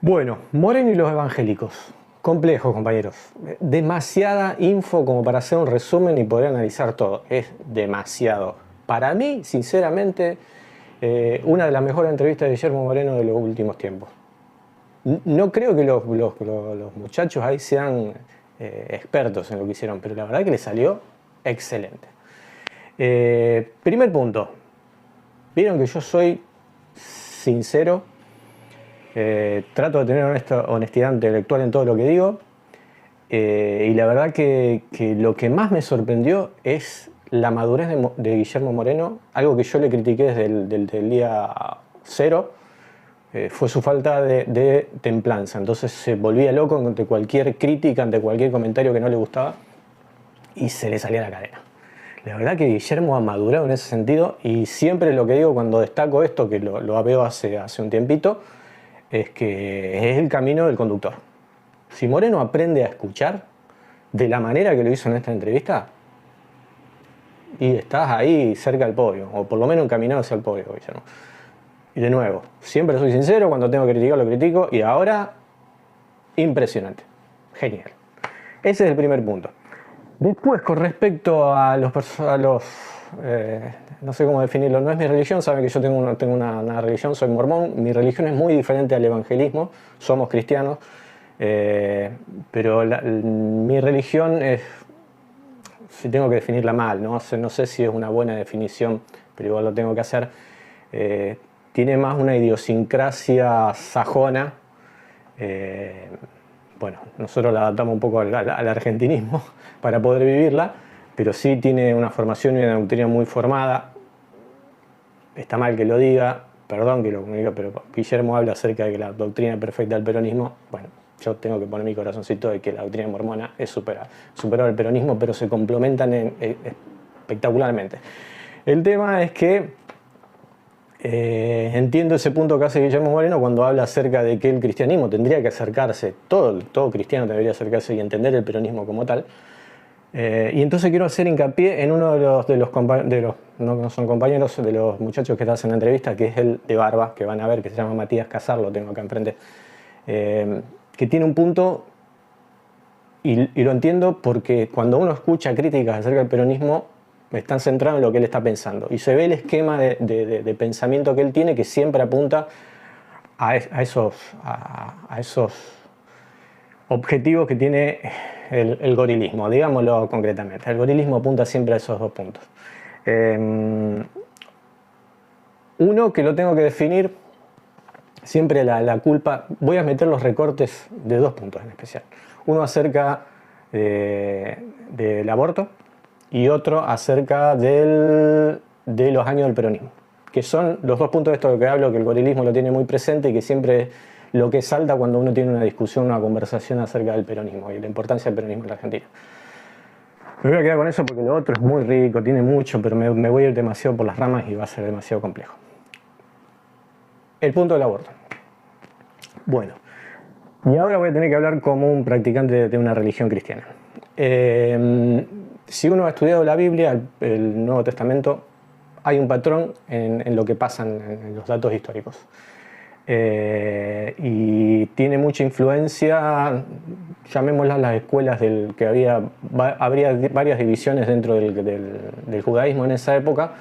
Bueno, Moreno y los evangélicos. Complejo, compañeros. Demasiada info como para hacer un resumen y poder analizar todo. Es demasiado. Para mí, sinceramente, una de las mejores entrevistas de Guillermo Moreno de los últimos tiempos. No creo que los muchachos ahí sean expertos en lo que hicieron, pero la verdad que le salió excelente. Primer punto. Vieron que yo soy sincero. Trato de tener honestidad intelectual en todo lo que digo. Y la verdad que lo que más me sorprendió es la madurez de Guillermo Moreno. Algo que yo le critiqué desde el día cero. Fue su falta de templanza. Entonces se volvía loco ante cualquier crítica, ante cualquier comentario que no le gustaba, y se le salía la cadena. La verdad que Guillermo ha madurado en ese sentido, y siempre lo que digo cuando destaco esto, que lo veo hace un tiempito, es que es el camino del conductor. Si Moreno aprende a escuchar de la manera que lo hizo en esta entrevista, y estás ahí cerca del podio, o por lo menos encaminado hacia el podio, Guillermo. Y de nuevo, siempre soy sincero, cuando tengo que criticar lo critico, y ahora, impresionante, genial. Ese es el primer punto. Después, con respecto a los no sé cómo definirlo, no es mi religión, saben que yo tengo una religión, soy mormón, mi religión es muy diferente al evangelismo, somos cristianos, pero mi religión es, si tengo que definirla mal, no sé si es una buena definición, pero igual lo tengo que hacer, tiene más una idiosincrasia sajona. Bueno, nosotros la adaptamos un poco al argentinismo para poder vivirla, pero sí tiene una formación y una doctrina muy formada. Está mal que lo diga, perdón que lo comunique, pero Guillermo habla acerca de que la doctrina perfecta del peronismo, bueno, yo tengo que poner mi corazoncito de que la doctrina mormona es superar el peronismo, pero se complementan espectacularmente. El tema es que entiendo ese punto que hace Guillermo Moreno cuando habla acerca de que el cristianismo tendría que acercarse, todo cristiano debería acercarse y entender el peronismo como tal. Y entonces quiero hacer hincapié en uno de los compañeros, no son compañeros, de los muchachos que hacen la entrevista, que es el de barba, que van a ver, que se llama Matías Casar, lo tengo acá enfrente, que tiene un punto, y lo entiendo porque cuando uno escucha críticas acerca del peronismo, están centrados en lo que él está pensando. Y se ve el esquema de pensamiento que él tiene, que siempre apunta a esos objetivos que tiene el gorilismo, digámoslo concretamente. El gorilismo apunta siempre a esos dos puntos. Uno que lo tengo que definir, siempre la culpa, voy a meter los recortes de dos puntos en especial. Uno acerca del aborto, y otro acerca de los años del peronismo, que son los dos puntos de esto que hablo, que el gorilismo lo tiene muy presente y que siempre es lo que salta cuando uno tiene una discusión, una conversación acerca del peronismo y la importancia del peronismo en la Argentina. Me voy a quedar con eso porque lo otro es muy rico, tiene mucho, pero me voy a ir demasiado por las ramas y va a ser demasiado complejo. El punto del aborto. Bueno, y ahora voy a tener que hablar como un practicante de una religión cristiana. Si uno ha estudiado la Biblia, el Nuevo Testamento, hay un patrón en lo que pasa en los datos históricos. Y tiene mucha influencia, llamémoslas las escuelas, que habría varias divisiones dentro del judaísmo en esa época,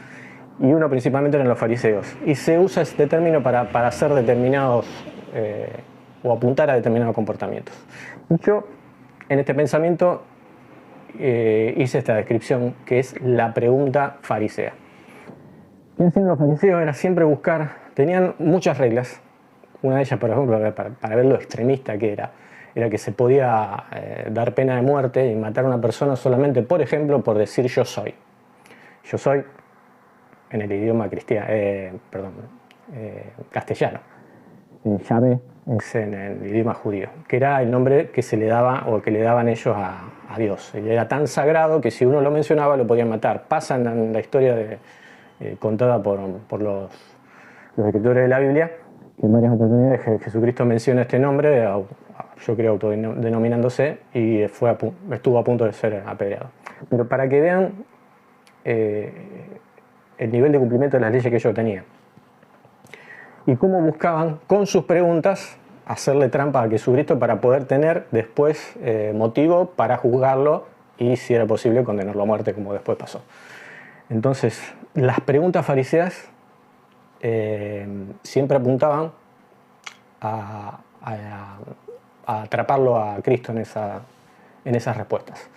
y uno principalmente eran los fariseos. Y se usa este término para hacer determinados, o apuntar a determinados comportamientos. Yo, en este pensamiento, hice esta descripción, que es la pregunta farisea. ¿Qué hacían los fariseos? Era siempre buscar, tenían muchas reglas. Una de ellas, por ejemplo, para ver lo extremista que era que se podía dar pena de muerte y matar a una persona solamente, por ejemplo, por decir yo soy. Yo soy en el idioma castellano. Yahvé es en el idioma judío, que era el nombre que se le daba o que le daban ellos a Dios. Y era tan sagrado que si uno lo mencionaba lo podían matar. Pasa en la historia contada por los escritores de la Biblia, que en varias oportunidades Jesucristo menciona este nombre, yo creo autodenominándose, y estuvo a punto de ser apedreado. Pero para que vean el nivel de cumplimiento de las leyes que ellos tenían. Y cómo buscaban con sus preguntas hacerle trampa a Jesucristo para poder tener después motivo para juzgarlo y, si era posible, condenarlo a muerte, como después pasó. Entonces, las preguntas fariseas siempre apuntaban a atraparlo a Cristo en esas respuestas.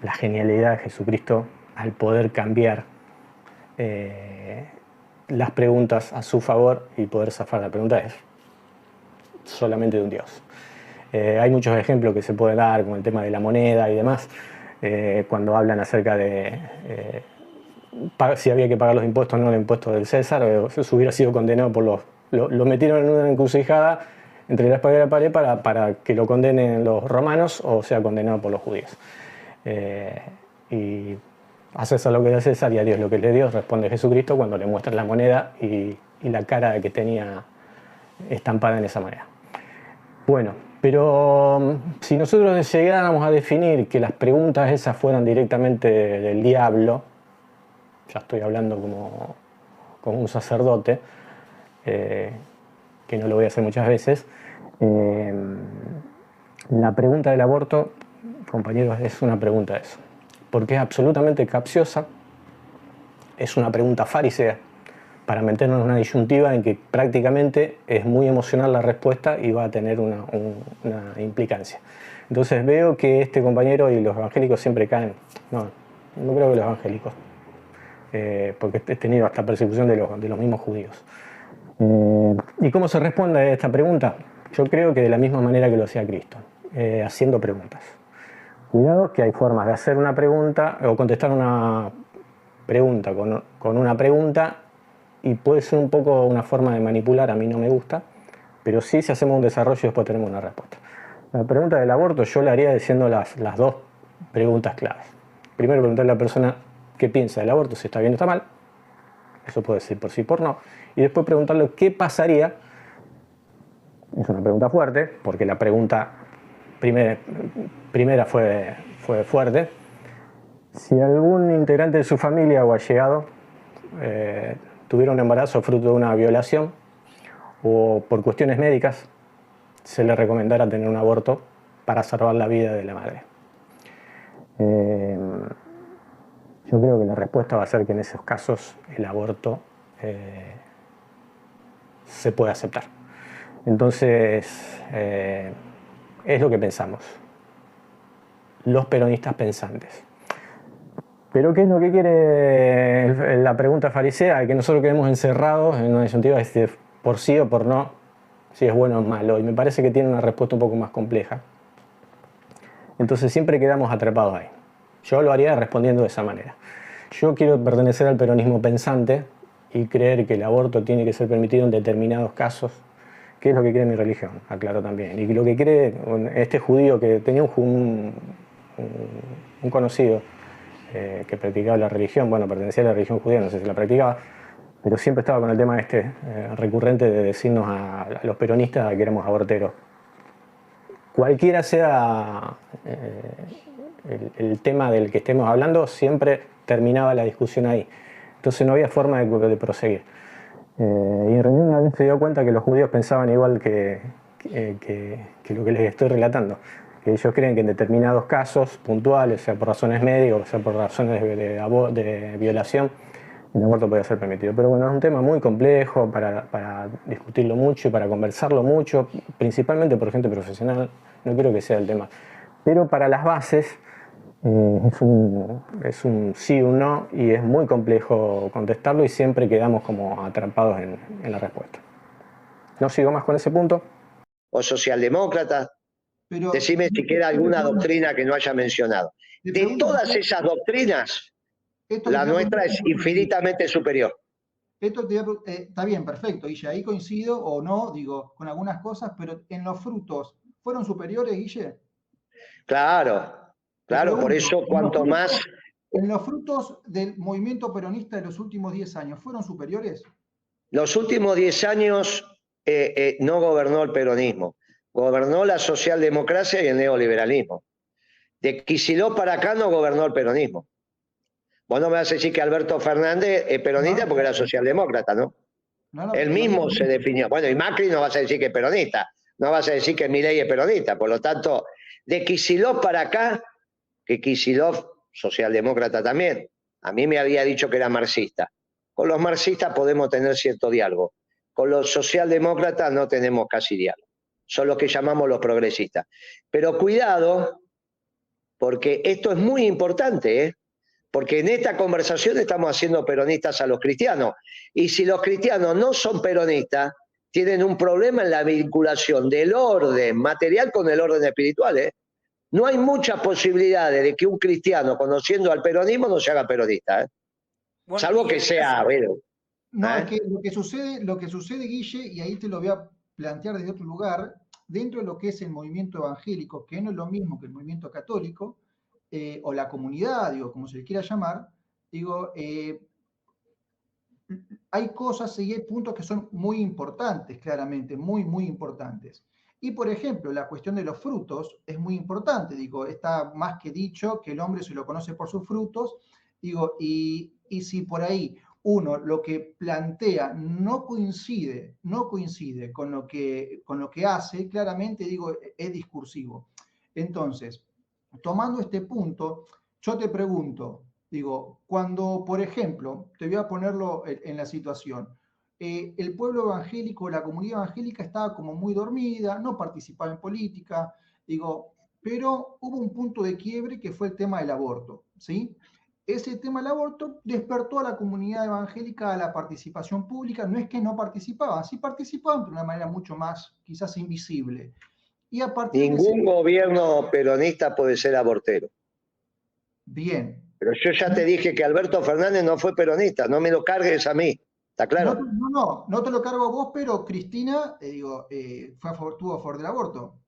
La genialidad de Jesucristo al poder cambiar las preguntas a su favor y poder zafar la pregunta es solamente de un Dios. Hay muchos ejemplos que se pueden dar, como el tema de la moneda y demás, cuando hablan acerca de si había que pagar los impuestos o no los impuestos del César, se hubiera sido condenado por lo metieron en una encrucijada entre la espada y la pared para que lo condenen los romanos o sea condenado por los judíos. Y a César lo que es a César y a Dios lo que es de Dios, responde Jesucristo cuando le muestra la moneda y la cara que tenía estampada en esa moneda. Bueno, pero si nosotros llegáramos a definir que las preguntas esas fueran directamente del diablo, ya estoy hablando como un sacerdote, que no lo voy a hacer muchas veces, la pregunta del aborto, compañeros, es una pregunta de eso, porque es absolutamente capciosa, es una pregunta farisea, para meternos en una disyuntiva en que prácticamente es muy emocional la respuesta y va a tener una implicancia. Entonces veo que este compañero y los evangélicos siempre caen. No creo que los evangélicos, porque he tenido hasta persecución de los mismos judíos. ¿Y cómo se responde a esta pregunta? Yo creo que de la misma manera que lo hacía Cristo, haciendo preguntas. Cuidado que hay formas de hacer una pregunta o contestar una pregunta con una pregunta y puede ser un poco una forma de manipular, a mí no me gusta, pero sí si hacemos un desarrollo y después tenemos una respuesta. La pregunta del aborto yo la haría diciendo las dos preguntas claves. Primero preguntarle a la persona qué piensa del aborto, si está bien o está mal, eso puede ser por sí o por no, y después preguntarle qué pasaría, es una pregunta fuerte, porque la pregunta primera fue fuerte, si algún integrante de su familia o allegado tuviera un embarazo fruto de una violación o por cuestiones médicas, se le recomendara tener un aborto para salvar la vida de la madre. Yo creo que la respuesta va a ser que en esos casos el aborto se puede aceptar. Entonces, es lo que pensamos, los peronistas pensantes. Pero ¿qué es lo que quiere la pregunta farisea? Que nosotros quedemos encerrados en una disyuntiva de por sí o por no, si es bueno o malo. Y me parece que tiene una respuesta un poco más compleja. Entonces siempre quedamos atrapados ahí. Yo lo haría respondiendo de esa manera. Yo quiero pertenecer al peronismo pensante y creer que el aborto tiene que ser permitido en determinados casos, que es lo que cree mi religión, aclaro también. Y lo que cree este judío que tenía un conocido, que practicaba la religión, bueno, pertenecía a la religión judía, no sé si la practicaba, pero siempre estaba con el tema recurrente de decirnos a los peronistas que éramos aborteros. Cualquiera sea el tema del que estemos hablando, siempre terminaba la discusión ahí. Entonces no había forma de proseguir. Y en realidad una vez se dio cuenta que los judíos pensaban igual que lo que les estoy relatando. Ellos creen que en determinados casos puntuales, sea por razones médicas, sea por razones de violación, el aborto puede ser permitido. Pero bueno, es un tema muy complejo para discutirlo mucho y para conversarlo mucho, principalmente por gente profesional, no creo que sea el tema. Pero para las bases es un sí o un no y es muy complejo contestarlo y siempre quedamos como atrapados en la respuesta. No sigo más con ese punto. O socialdemócrata. Pero, decime si queda alguna doctrina que no haya mencionado. De todas esas doctrinas, la nuestra es infinitamente superior. Esto está bien, perfecto, Guille, ahí coincido o no, digo, con algunas cosas, pero en los frutos, ¿fueron superiores, Guille? Claro, por eso cuanto más... ¿En los frutos del movimiento peronista de los últimos 10 años, fueron superiores? Los últimos 10 años no gobernó el peronismo. Gobernó la socialdemocracia y el neoliberalismo. De Kicillof para acá no gobernó el peronismo. Vos no me vas a decir que Alberto Fernández es peronista porque era socialdemócrata, ¿no? Él mismo se definió. Bueno, y Macri no vas a decir que es peronista, no vas a decir que Milei es peronista. Por lo tanto, de Kicillof para acá, que Kicillof, socialdemócrata también, a mí me había dicho que era marxista. Con los marxistas podemos tener cierto diálogo. Con los socialdemócratas no tenemos casi diálogo. Son los que llamamos los progresistas. Pero cuidado, porque esto es muy importante, ¿eh? Porque en esta conversación estamos haciendo peronistas a los cristianos. Y si los cristianos no son peronistas, tienen un problema en la vinculación del orden material con el orden espiritual, ¿eh? No hay muchas posibilidades de que un cristiano, conociendo al peronismo, no se haga peronista, ¿eh? Bueno, salvo que sea... Bueno, no, es que lo que sucede, Guille, y ahí te lo voy a plantear desde otro lugar, dentro de lo que es el movimiento evangélico, que no es lo mismo que el movimiento católico, o la comunidad, digo, como se le quiera llamar, digo, hay cosas y hay puntos que son muy importantes, claramente, muy, muy importantes. Y, por ejemplo, la cuestión de los frutos es muy importante, digo, está más que dicho que el hombre se lo conoce por sus frutos, digo, y si por ahí uno lo que plantea no coincide con lo que hace, claramente, digo, es discursivo. Entonces, tomando este punto, yo te pregunto, digo, cuando, por ejemplo, te voy a ponerlo en la situación, el pueblo evangélico, la comunidad evangélica estaba como muy dormida, no participaba en política, digo, pero hubo un punto de quiebre que fue el tema del aborto, ¿sí? Ese tema del aborto despertó a la comunidad evangélica a la participación pública, no es que no participaban, sí participaban, pero de una manera mucho más, quizás invisible. Y a partir ningún gobierno peronista puede ser abortero. Bien. Pero yo ya te dije que Alberto Fernández no fue peronista, no me lo cargues a mí, ¿está claro? No te lo cargo a vos, pero Cristina, estuvo a favor del aborto.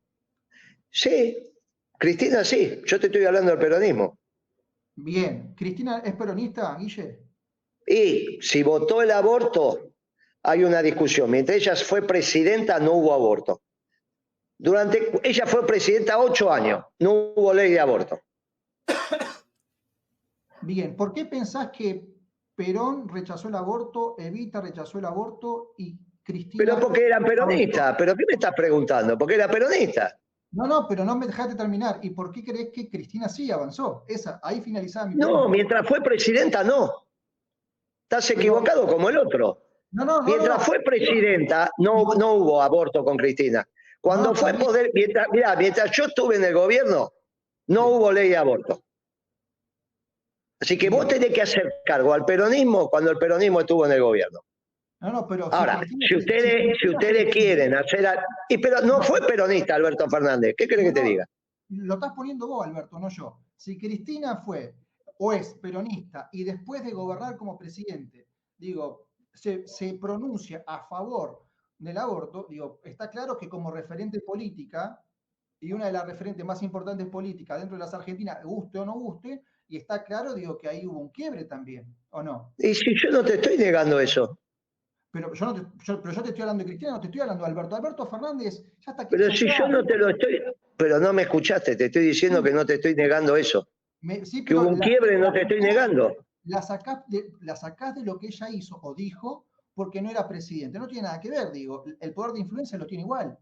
Sí, Cristina sí, yo te estoy hablando del peronismo. Bien, ¿Cristina es peronista, Guille? Y si votó el aborto, hay una discusión. Mientras ella fue presidenta, no hubo aborto. Ella fue presidenta 8 años, no hubo ley de aborto. Bien, ¿por qué pensás que Perón rechazó el aborto, Evita rechazó el aborto y Cristina... Pero porque era peronista, ¿pero qué me estás preguntando? Porque era peronista. No, pero no me dejaste terminar. ¿Y por qué crees que Cristina sí avanzó? Ahí finalizaba mi pregunta. No, mientras fue presidenta, no. Estás equivocado como el otro. Mientras fue presidenta, no hubo aborto con Cristina. Cuando fue poder, mientras yo estuve en el gobierno, no hubo ley de aborto. Así que vos tenés que hacer cargo al peronismo cuando el peronismo estuvo en el gobierno. Pero ahora, si ustedes quieren hacer... pero no fue peronista Alberto Fernández, ¿qué crees que te diga? Lo estás poniendo vos, Alberto, no yo. Si Cristina fue o es peronista y después de gobernar como presidente, digo, se pronuncia a favor del aborto, digo, está claro que como referente política, y una de las referentes más importantes políticas dentro de las Argentinas, guste o no guste, y está claro, digo, que ahí hubo un quiebre también, ¿o no? Y si yo no te estoy negando eso. Pero yo te estoy hablando de Cristina, no te estoy hablando de Alberto. Alberto Fernández ya está... Pero si yo no te lo estoy... Pero no me escuchaste, te estoy diciendo que no te estoy negando eso. Que hubo un quiebre, no te estoy negando. La sacás de lo que ella hizo o dijo porque no era presidente. No tiene nada que ver, digo. El poder de influencia lo tiene igual.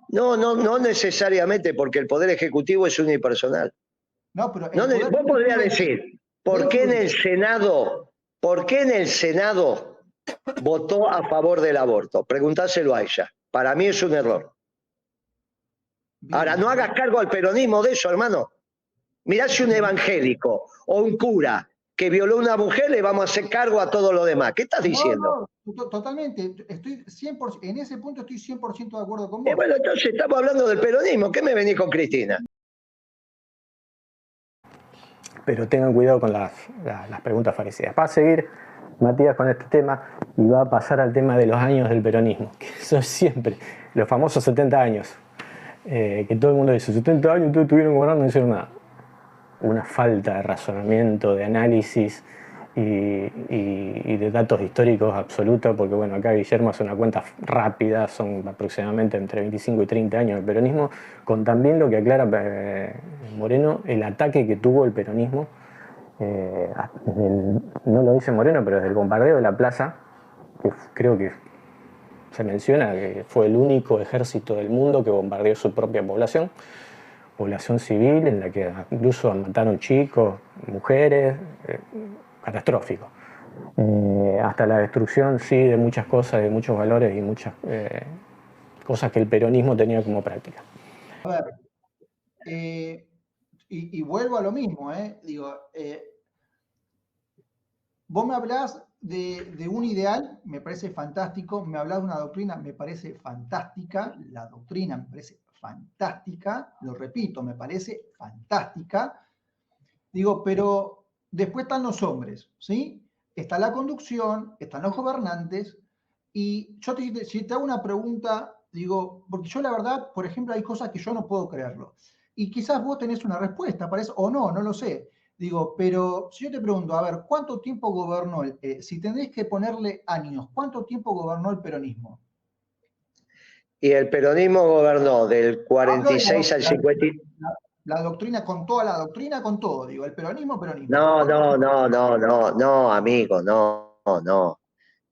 No necesariamente, porque el poder ejecutivo es unipersonal. No, pero... vos podrías decir, ¿por qué en el Senado votó a favor del aborto? Preguntáselo a ella. Para mí es un error. Bien. Ahora, no hagas cargo al peronismo de eso, hermano. Mirá si un evangélico o un cura que violó a una mujer le vamos a hacer cargo a todo lo demás. ¿Qué estás diciendo? No, totalmente. Estoy 100%, en ese punto estoy 100% de acuerdo con vos. Bueno, entonces estamos hablando del peronismo. ¿Qué me venís con Cristina? Pero tengan cuidado con las preguntas fariseas. Va a seguir Matías con este tema y va a pasar al tema de los años del peronismo, que son siempre los famosos 70 años. Que todo el mundo dice, 70 años, todos estuvieron gobernando y no hicieron nada. Una falta de razonamiento, de análisis y de datos históricos absoluta, porque bueno, acá Guillermo hace una cuenta rápida, son aproximadamente entre 25 y 30 años de peronismo, con también lo que aclara Moreno, el ataque que tuvo el peronismo, no lo dice Moreno, pero desde el bombardeo de la plaza, que creo que Se menciona que fue el único ejército del mundo que bombardeó su propia población civil, en la que incluso mataron chicos, mujeres, catastrófico. Hasta la destrucción, sí, de muchas cosas, de muchos valores y muchas cosas que el peronismo tenía como práctica. A ver, y vuelvo a lo mismo, vos me hablás de un ideal, me parece fantástico, me hablás de una doctrina, me parece fantástica, la doctrina me parece fantástica, lo repito, me parece fantástica, pero después están los hombres, ¿sí? Está la conducción, están los gobernantes, y yo si te hago una pregunta, porque yo la verdad, por ejemplo, hay cosas que yo no puedo creerlo, y quizás vos tenés una respuesta para eso, o no lo sé. Pero si yo te pregunto, a ver, ¿cuánto tiempo gobernó, si tenés que ponerle años, ¿cuánto tiempo gobernó el peronismo? Y el peronismo gobernó del 46 al 50. La doctrina, con toda la doctrina, con todo, el peronismo. No, amigo, no.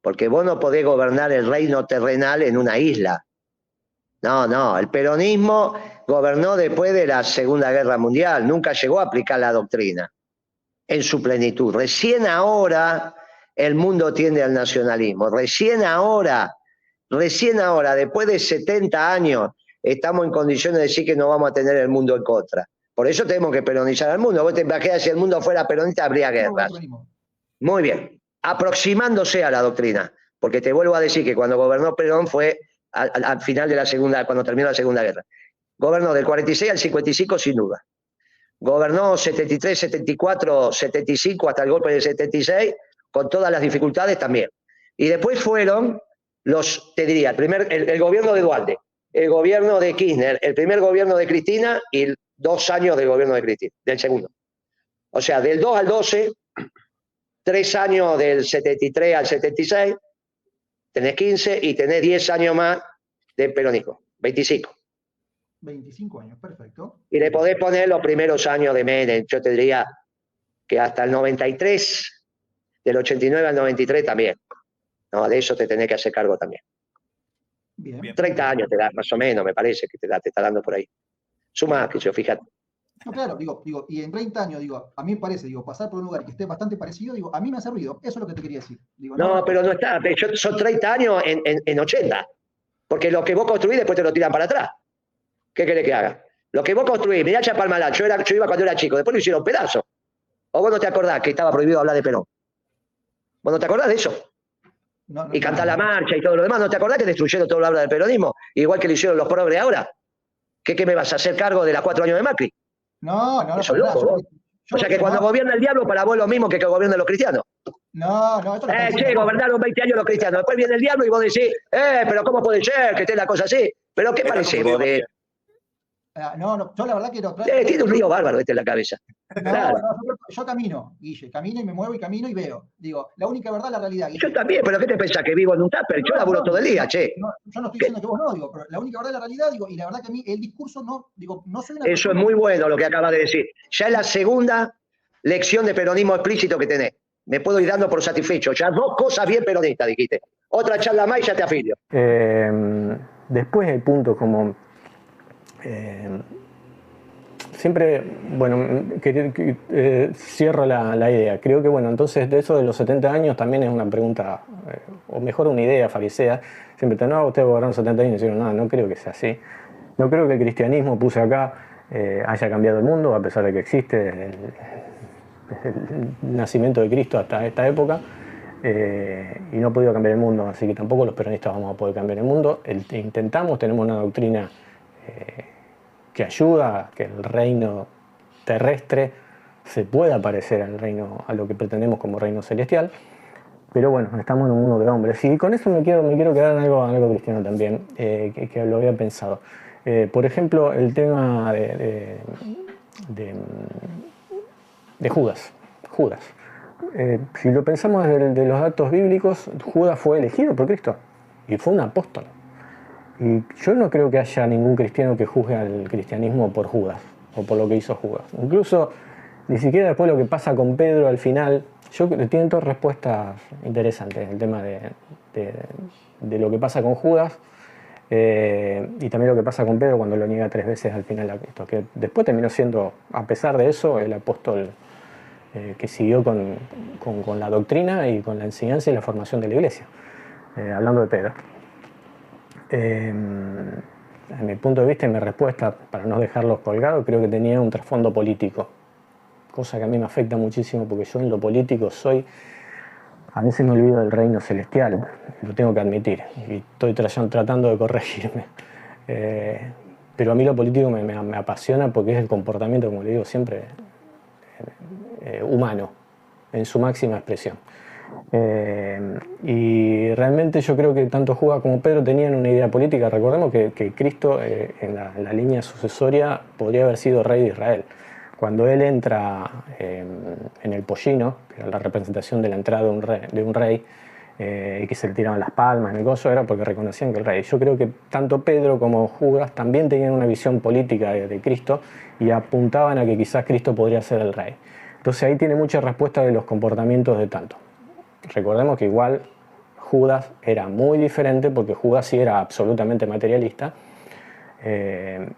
Porque vos no podés gobernar el reino terrenal en una isla. No, el peronismo gobernó después de la Segunda Guerra Mundial, nunca llegó a aplicar la doctrina en su plenitud. Recién ahora el mundo tiende al nacionalismo, recién ahora, después de 70 años, estamos en condiciones de decir que no vamos a tener el mundo en contra. Por eso tenemos que peronizar al mundo. Vos te imaginas, si el mundo fuera peronista, habría guerras. Muy bien, aproximándose a la doctrina, porque te vuelvo a decir que cuando gobernó Perón fue al final de la segunda, cuando terminó la Segunda Guerra. Gobernó del 46 al 55 sin duda. Gobernó 73, 74, 75 hasta el golpe del 76, con todas las dificultades también. Y después fueron te diría, el gobierno de Duhalde, el gobierno de Kirchner, el primer gobierno de Cristina y 2 años del gobierno de Cristina, del segundo. O sea, del 2 al 12, 3 años del 73 al 76, tenés 15 y tenés 10 años más de peronismo, 25. 25 años, perfecto. Y le podés poner los primeros años de Menem, yo te diría que hasta el 93, del 89 al 93 también. No, de eso te tenés que hacer cargo también. Bien. 30 años te da, más o menos, me parece que te está dando por ahí. Suma, que yo, fíjate. No, claro, y en 30 años, a mí me parece, pasar por un lugar que esté bastante parecido, a mí me hace ruido, eso es lo que te quería decir. No, pero no está, son 30 años en 80, porque lo que vos construís después te lo tiran para atrás. ¿Qué querés que haga? Lo que vos construís, mirá Chapalmalal, yo iba cuando era chico, después lo hicieron pedazo. ¿O vos no te acordás que estaba prohibido hablar de Perón? ¿Vos no te acordás de eso? Y cantar la marcha y todo lo demás, ¿no te acordás que destruyeron todo lo habla del peronismo? Igual que lo hicieron los progres ahora. ¿Qué me vas a hacer cargo de las 4 años de Macri? No. Eso es loco, o sea que cuando gobierna el diablo, para vos es lo mismo que gobiernan los cristianos. No. Gobernaron 20 años los cristianos. Después viene el diablo y vos decís, pero ¿cómo puede ser que esté la cosa así? ¿Pero qué parece vos de...? No, yo la verdad que no. Tiene un río bárbaro en la cabeza. Claro. Yo camino, Guille, camino y me muevo y camino y veo. La única verdad es la realidad, Guille. Yo también, pero ¿qué te pensás? ¿Que vivo en un tupper? Yo laburo todo el día, che. Yo no estoy diciendo que vos no, pero la única verdad es la realidad, y la verdad que a mí el discurso no soy una... Eso es muy bueno lo que acabas de decir. Ya es la segunda lección de peronismo explícito que tenés. Me puedo ir dando por satisfecho. Ya 2 cosas bien peronistas, dijiste. Otra charla más y ya te afilio. Después el punto como... siempre, cierro la idea. Creo que, entonces de eso de los 70 años también es una pregunta, o mejor una idea farisea. Siempre te ustedes gobernaron 70 años y dijeron, no creo que sea así. No creo que el cristianismo, puse acá, haya cambiado el mundo, a pesar de que existe desde el nacimiento de Cristo hasta esta época, y no ha podido cambiar el mundo, así que tampoco los peronistas vamos a poder cambiar el mundo. Intentamos, tenemos una doctrina que ayuda a que el reino terrestre se pueda parecer al reino, a lo que pretendemos como reino celestial, pero estamos en un mundo de hombres. Y con eso me quiero quedar en algo cristiano también, que lo había pensado. Por ejemplo, el tema de Judas. Si lo pensamos de los datos bíblicos, Judas fue elegido por Cristo y fue un apóstol. Y yo no creo que haya ningún cristiano que juzgue al cristianismo por Judas o por lo que hizo Judas. Incluso ni siquiera después lo que pasa con Pedro al final. Tienen todas respuestas interesantes el tema de lo que pasa con Judas y también lo que pasa con Pedro cuando lo niega 3 veces al final a Cristo, que después terminó siendo, a pesar de eso, el apóstol que siguió con la doctrina y con la enseñanza y la formación de la iglesia, hablando de Pedro. A mi punto de vista y mi respuesta, para no dejarlos colgados, creo que tenía un trasfondo político, cosa que a mí me afecta muchísimo porque yo en lo político a veces me olvido del reino celestial, lo tengo que admitir, y estoy tratando de corregirme. Pero a mí lo político me apasiona porque es el comportamiento, como le digo siempre, humano, en su máxima expresión. Y realmente yo creo que tanto Judas como Pedro tenían una idea política. Recordemos que Cristo en la línea sucesoria podría haber sido rey de Israel. Cuando él entra en el pollino, que era la representación de la entrada de un rey, y que se le tiraban las palmas en el gozo, era porque reconocían que el rey. Yo creo que tanto Pedro como Judas también tenían una visión política de Cristo y apuntaban a que quizás Cristo podría ser el rey. Entonces ahí tiene mucha respuesta de los comportamientos de tanto. Recordemos que igual Judas era muy diferente porque Judas sí era absolutamente materialista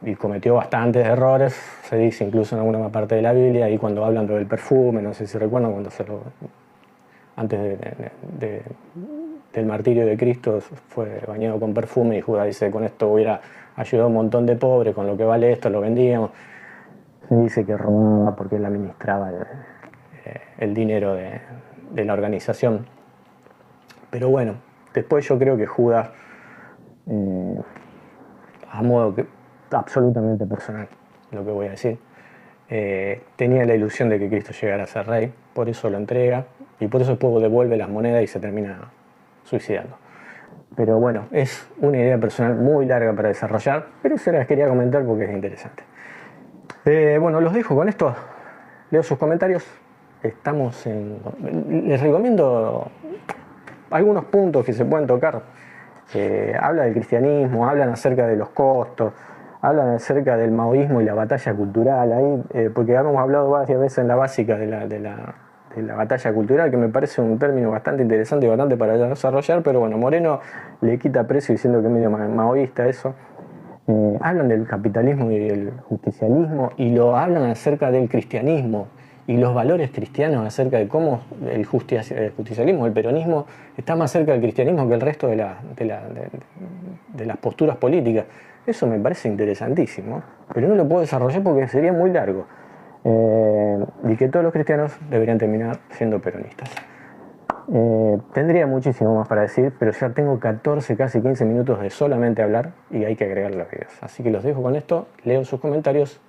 y cometió bastantes errores, se dice incluso en alguna parte de la Biblia, y cuando hablan del perfume, no sé si recuerdan, cuando antes del martirio de Cristo fue bañado con perfume y Judas dice, con esto hubiera ayudado a un montón de pobres, con lo que vale esto lo vendíamos. Se dice que robaba porque él administraba el dinero de la organización. Pero bueno, después yo creo que Judas, a modo absolutamente personal, lo que voy a decir, tenía la ilusión de que Cristo llegara a ser rey, por eso lo entrega y por eso después devuelve las monedas y se termina suicidando. Pero bueno, es una idea personal muy larga para desarrollar, pero se las quería comentar porque es interesante. Bueno, los dejo con esto, leo sus comentarios. Les recomiendo algunos puntos que se pueden tocar. Habla del cristianismo, hablan acerca de los costos, hablan acerca del maoísmo y la batalla cultural, ahí, porque hemos hablado varias veces en la básica de la batalla cultural, que me parece un término bastante interesante y bastante para desarrollar, pero bueno, Moreno le quita precio diciendo que es medio maoísta eso. Hablan del capitalismo y del justicialismo y lo hablan acerca del cristianismo y los valores cristianos, acerca de cómo el justicialismo, el peronismo, está más cerca del cristianismo que el resto de las posturas políticas. Eso me parece interesantísimo, pero no lo puedo desarrollar porque sería muy largo. Y que todos los cristianos deberían terminar siendo peronistas. Tendría muchísimo más para decir, pero ya tengo 14, casi 15 minutos de solamente hablar y hay que agregar los videos. Así que los dejo con esto, leo sus comentarios,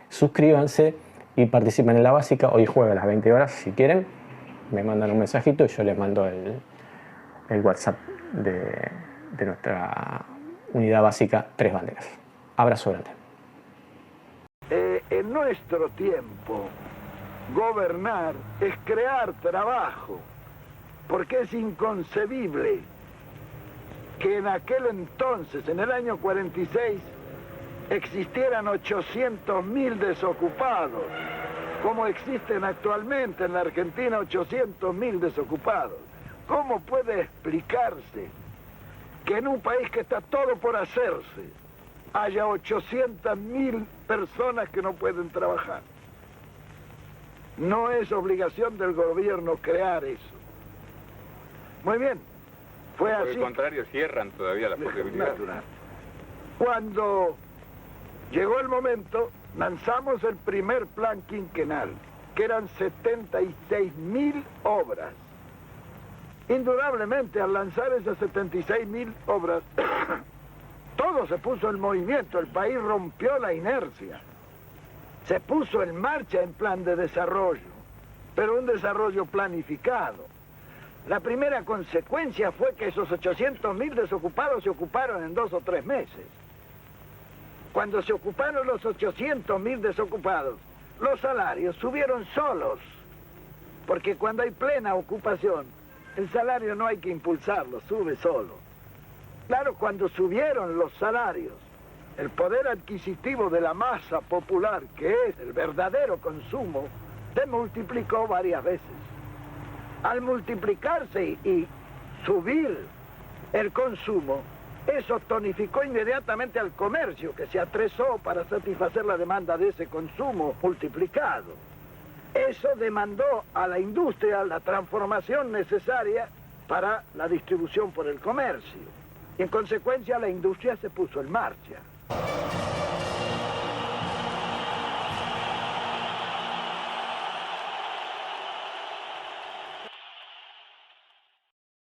suscríbanse y participen en la básica. Hoy juega a las 20 horas, si quieren, me mandan un mensajito y yo les mando el WhatsApp de nuestra unidad básica 3 banderas. Abrazo grande. En nuestro tiempo, gobernar es crear trabajo, porque es inconcebible que en aquel entonces, en el año 46, existieran 800.000 desocupados, como existen actualmente en la Argentina 800.000 desocupados. ¿Cómo puede explicarse que en un país que está todo por hacerse haya 800.000 personas que no pueden trabajar? No es obligación del gobierno crear eso. Muy bien, fue así. Por el contrario, cierran todavía las posibilidades. Cuando llegó el momento, lanzamos el primer plan quinquenal, que eran 76.000 obras. Indudablemente, al lanzar esas 76.000 obras, todo se puso en movimiento, el país rompió la inercia. Se puso en marcha en plan de desarrollo, pero un desarrollo planificado. La primera consecuencia fue que esos 800.000 desocupados se ocuparon en 2 o 3 meses. Cuando se ocuparon los 800.000 desocupados, los salarios subieron solos, porque cuando hay plena ocupación, el salario no hay que impulsarlo, sube solo. Claro, cuando subieron los salarios, el poder adquisitivo de la masa popular, que es el verdadero consumo, se multiplicó varias veces. Al multiplicarse y subir el consumo, eso tonificó inmediatamente al comercio, que se atresó para satisfacer la demanda de ese consumo multiplicado. Eso demandó a la industria la transformación necesaria para la distribución por el comercio. Y en consecuencia la industria se puso en marcha.